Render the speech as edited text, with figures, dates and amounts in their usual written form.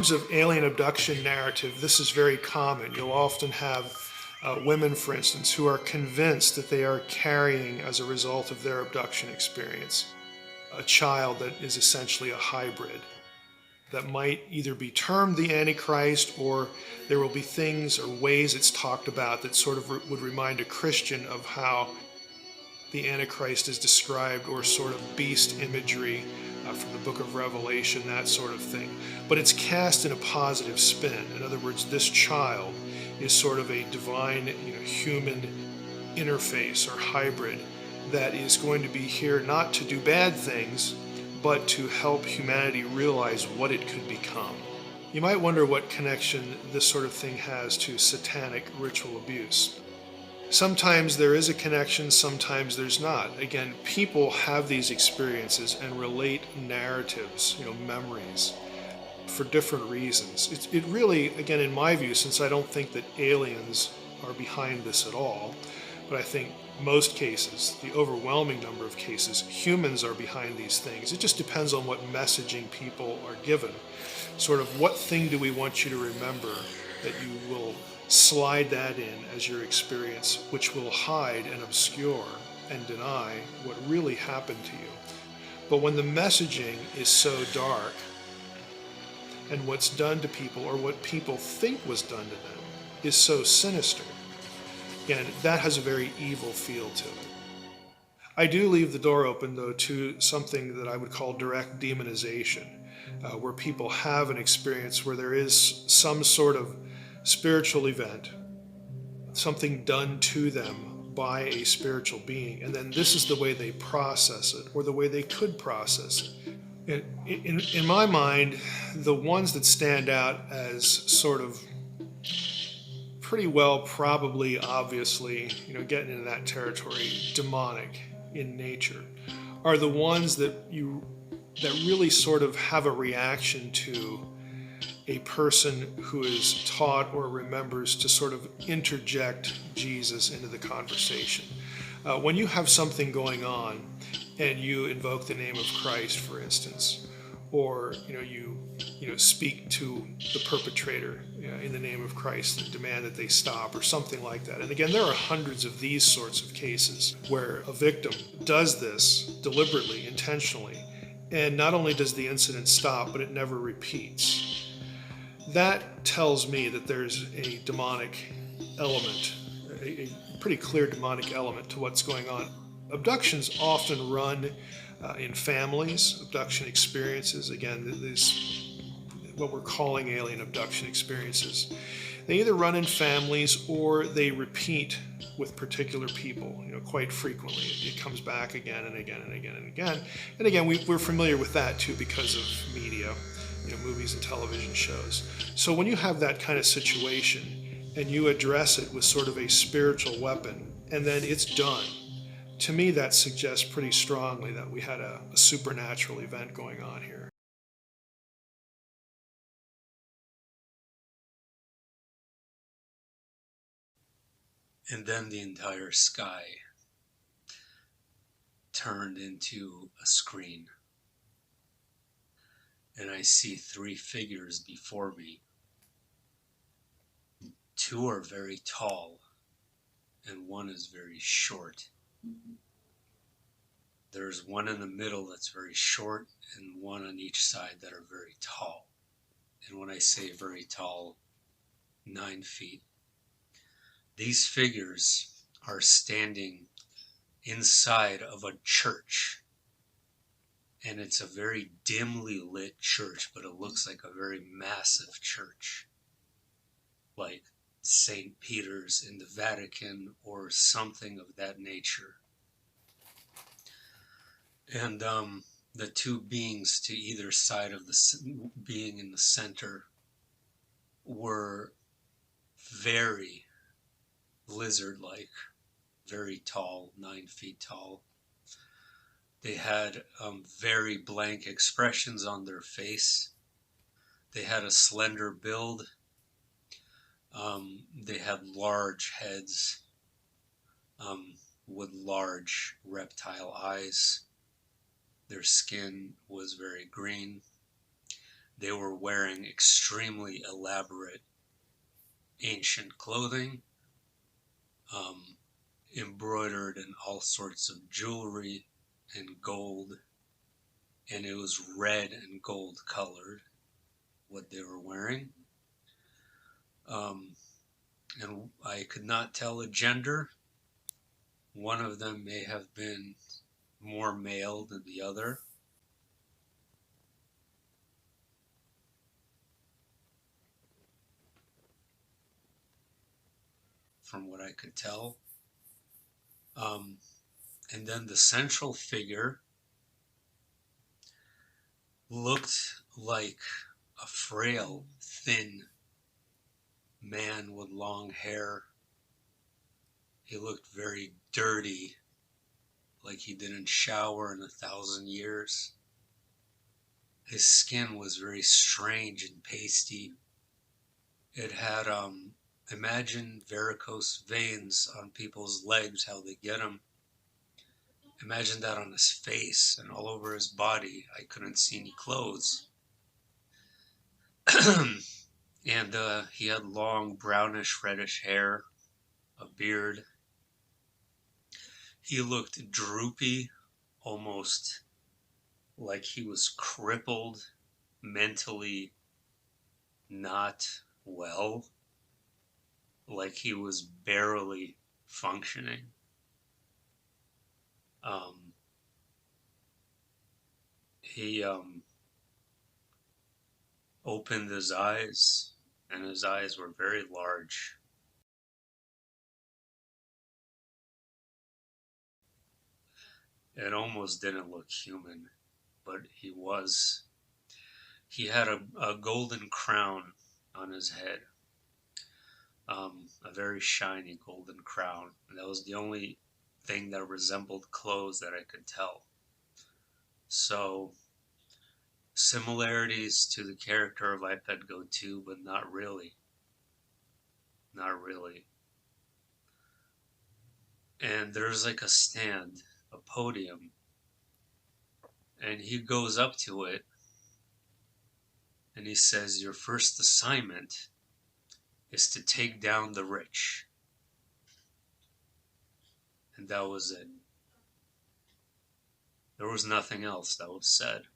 terms of alien abduction narrative, this is very common. You'll often have women, for instance, who are convinced that they are carrying, as a result of their abduction experience, a child that is essentially a hybrid that might either be termed the Antichrist, or there will be things or ways it's talked about that sort of would remind a Christian of how the Antichrist is described, or sort of beast imagery from the book of Revelation, that sort of thing. But it's cast in a positive spin. In other words, this child is sort of a divine, human interface or hybrid that is going to be here not to do bad things, but to help humanity realize what it could become. You might wonder what connection this sort of thing has to satanic ritual abuse. Sometimes there is a connection, sometimes there's not. Again, people have these experiences and relate narratives, memories, for different reasons. It really, again, in my view, since I don't think that aliens are behind this at all, but I think most cases, the overwhelming number of cases, humans are behind these things. It just depends on what messaging people are given. Sort of, what thing do we want you to remember that you will slide that in as your experience, which will hide and obscure and deny what really happened to you. But when the messaging is so dark, and what's done to people, or what people think was done to them, is so sinister, and that has a very evil feel to it. I do leave the door open, though, to something that I would call direct demonization, where people have an experience where there is some sort of spiritual event, something done to them by a spiritual being, and then this is the way they process it, or the way they could process it. In my mind, the ones that stand out as sort of pretty well, probably, obviously, getting into that territory, demonic in nature, are the ones that really sort of have a reaction to a person who is taught or remembers to sort of interject Jesus into the conversation. When you have something going on and you invoke the name of Christ, for instance, or you speak to the perpetrator in the name of Christ and demand that they stop, or something like that. And again, there are hundreds of these sorts of cases where a victim does this deliberately, intentionally, and not only does the incident stop, but it never repeats. That tells me that there's a demonic element, a pretty clear demonic element to what's going on. Abductions often run in families, abduction experiences. Again, these, what we're calling alien abduction experiences, they either run in families or they repeat with particular people, quite frequently. It comes back again and again and again and again. And again, we're familiar with that too because of media, movies and television shows. So when you have that kind of situation and you address it with sort of a spiritual weapon, and then it's done, to me that suggests pretty strongly that we had a supernatural event going on here. And then the entire sky turned into a screen. And I see three figures before me. Two are very tall, and one is very short. There's one in the middle that's very short, and one on each side that are very tall. And when I say very tall, 9 feet. These figures are standing inside of a church. And it's a very dimly lit church, but it looks like a very massive church. Like St. Peter's in the Vatican or something of that nature. And the two beings to either side of the being in the center were very lizard-like, very tall, 9 feet tall. They had very blank expressions on their face. They had a slender build. They had large heads with large reptile eyes. Their skin was very green. They were wearing extremely elaborate ancient clothing, embroidered in all sorts of jewelry and gold, and it was red and gold colored, what they were wearing. And I could not tell a gender. One of them may have been more male than the other. From what I could tell. And then the central figure looked like a frail, thin man with long hair. He looked very dirty, like he didn't shower in 1,000 years. His skin was very strange and pasty. It had, imagine varicose veins on people's legs, how they get them. Imagine that on his face and all over his body. I couldn't see any clothes. And he had long brownish reddish hair, a beard. He looked droopy, almost like he was crippled, mentally not well, like he was barely functioning. He opened his eyes, and his eyes were very large. It almost didn't look human, but he was. He had a golden crown on his head, a very shiny golden crown. And that was the only thing that resembled clothes that I could tell. So, similarities to the character of iPad Go 2, but not really. Not really. And there's like a stand, a podium, and he goes up to it and he says, "Your first assignment is to take down the rich." And that was it. There was nothing else that was said.